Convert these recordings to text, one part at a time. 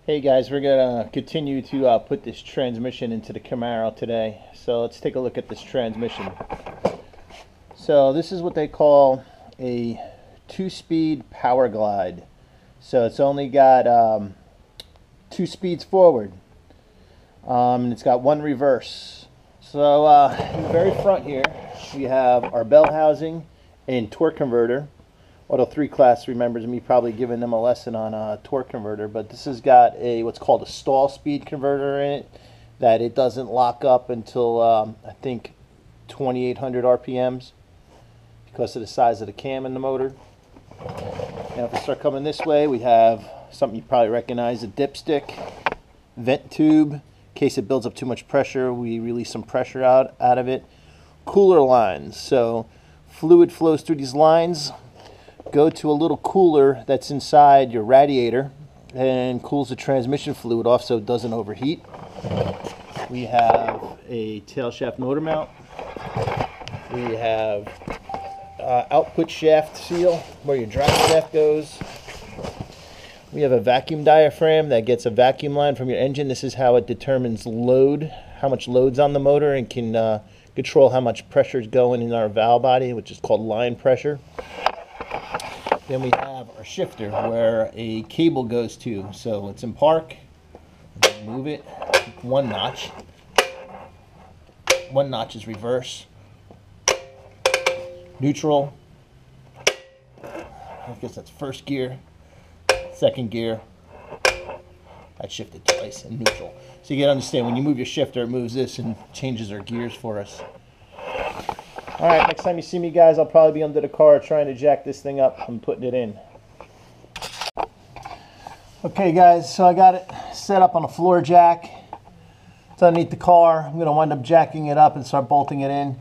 Hey guys, we're gonna continue to put this transmission into the Camaro today. So let's take a look at this transmission. So this is what they call a 2-speed power glide. So it's only got 2 speeds forward, and it's got 1 reverse. So in the very front here we have our bell housing and torque converter. Auto 3 class remembers me probably giving them a lesson on a torque converter, but this has got a what's called a stall speed converter in it, that it doesn't lock up until I think 2800 RPMs because of the size of the cam in the motor. Now if we start coming this way, we have something you probably recognize, a dipstick, vent tube. In case it builds up too much pressure, we release some pressure out of it. Cooler lines, so fluid flows through these lines, go to a little cooler that's inside your radiator and cools the transmission fluid off so it doesn't overheat. We have a tail shaft motor mount. We have output shaft seal where your drive shaft goes. We have a vacuum diaphragm that gets a vacuum line from your engine. This is how it determines load, how much load's on the motor, and can control how much pressure is going in our valve body, which is called line pressure. Then we have our shifter where a cable goes to. So it's in park, move it 1 notch. 1 notch is reverse. Neutral, I guess that's first gear. Second gear, that's shifted twice, and neutral. So you gotta understand, when you move your shifter, it moves this and changes our gears for us. Alright, next time you see me guys, I'll probably be under the car trying to jack this thing up and putting it in. Okay guys, so I got it set up on a floor jack. It's underneath the car. I'm going to wind up jacking it up and start bolting it in.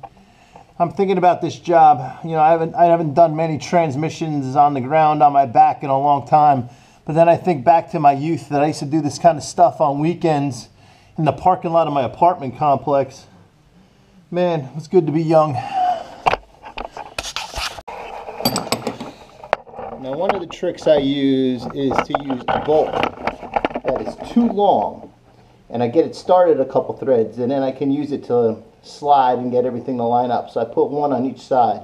I'm thinking about this job. You know, I haven't done many transmissions on the ground on my back in a long time. But then I think back to my youth that I used to do this kind of stuff on weekends in the parking lot of my apartment complex. Man, it's good to be young. Now one of the tricks I use is to use a bolt that is too long, and I get it started a couple threads, and then I can use it to slide and get everything to line up. So I put 1 on each side.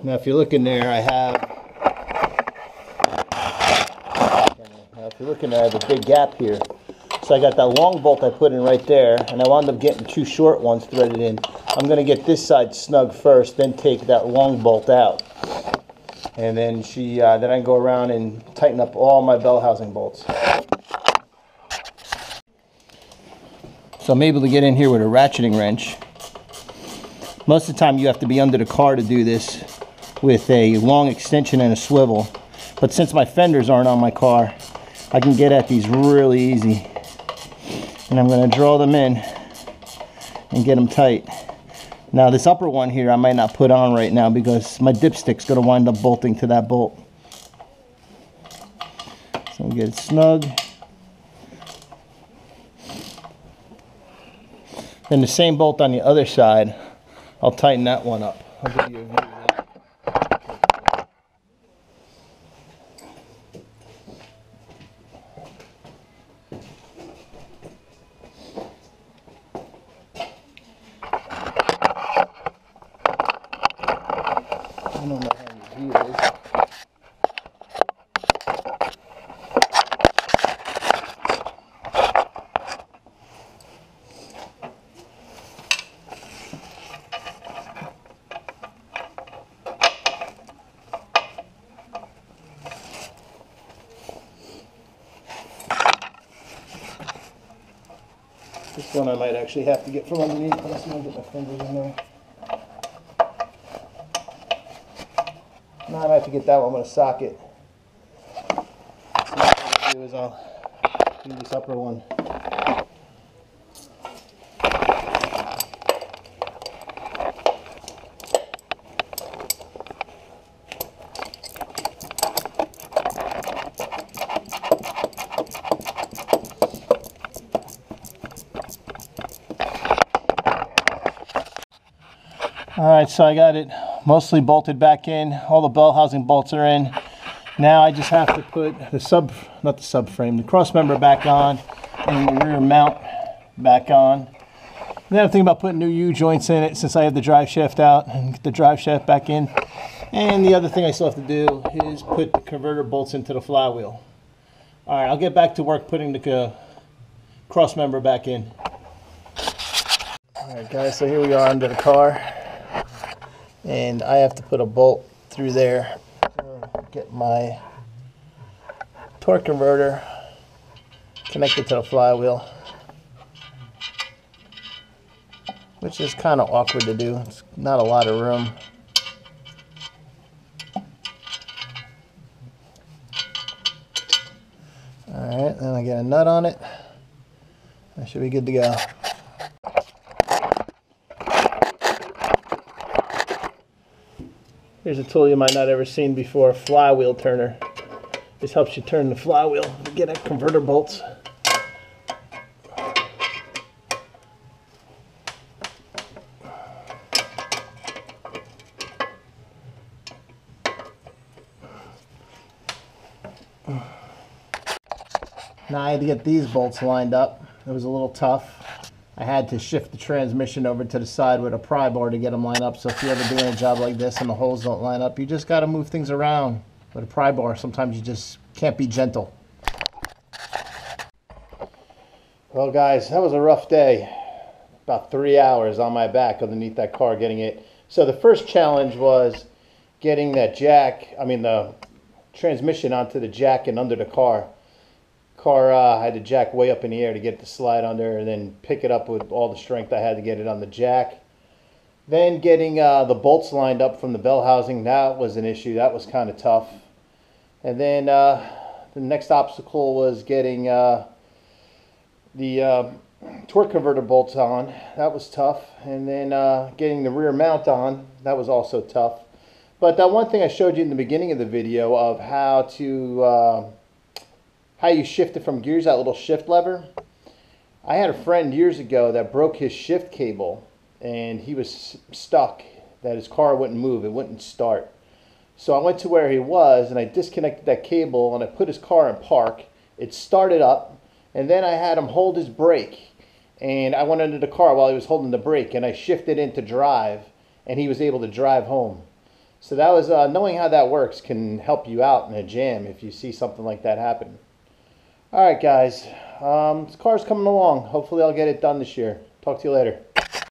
Now if you look in there, I have a big gap here. So I got that long bolt I put in right there, and I wound up getting 2 short ones threaded in. I'm going to get this side snug first, then take that long bolt out. And then then I can go around and tighten up all my bell housing bolts. So I'm able to get in here with a ratcheting wrench. Most of the time you have to be under the car to do this with a long extension and a swivel. But since my fenders aren't on my car, I can get at these really easy. And I'm going to draw them in and get them tight. Now this upper one here I might not put on right now because my dipstick's going to wind up bolting to that bolt. So we'll get it snug. Then the same bolt on the other side, I'll tighten that one up. I'll give you a view of that. I don't know how your view is. This one I might actually have to get from underneath. Let's see if I can get my fingers in there. No, I might have to get that one with a socket. So what I'll do is I'll do this upper one. Alright, so I got it mostly bolted back in. All the bell housing bolts are in. Now I just have to put the the cross member back on and the rear mount back on. And then I'm thinking about putting new U-joints in it since I have the drive shaft out, and get the drive shaft back in. And the other thing I still have to do is put the converter bolts into the flywheel. All right, I'll get back to work putting the cross member back in. All right, guys, so here we are under the car. And I have to put a bolt through there to get my torque converter connected to the flywheel, which is kind of awkward to do. It's not a lot of room. Alright, then I get a nut on it. I should be good to go. Here's a tool you might not have ever seen before, a flywheel turner. This helps you turn the flywheel to get at converter bolts. Now I had to get these bolts lined up. It was a little tough. I had to shift the transmission over to the side with a pry bar to get them lined up. So if you're ever doing a job like this and the holes don't line up, you just got to move things around with a pry bar. Sometimes you just can't be gentle. Well guys, that was a rough day. About 3 hours on my back underneath that car getting it. So the first challenge was getting that the transmission onto the jack and under the car. I had the jack way up in the air to get it to slide under, and then pick it up with all the strength I had to get it on the jack. Then getting the bolts lined up from the bell housing, that was an issue. That was kind of tough. And then the next obstacle was getting the torque converter bolts on. That was tough. And then getting the rear mount on, that was also tough. But that one thing I showed you in the beginning of the video of how you shift it from gears, that little shift lever. I had a friend years ago that broke his shift cable, and he was stuck, that his car wouldn't move, it wouldn't start. So I went to where he was and I disconnected that cable and I put his car in park. It started up, and then I had him hold his brake, and I went under the car while he was holding the brake, and I shifted into drive, and he was able to drive home. So that was knowing how that works can help you out in a jam if you see something like that happen. Alright guys, this car's coming along. Hopefully I'll get it done this year. Talk to you later.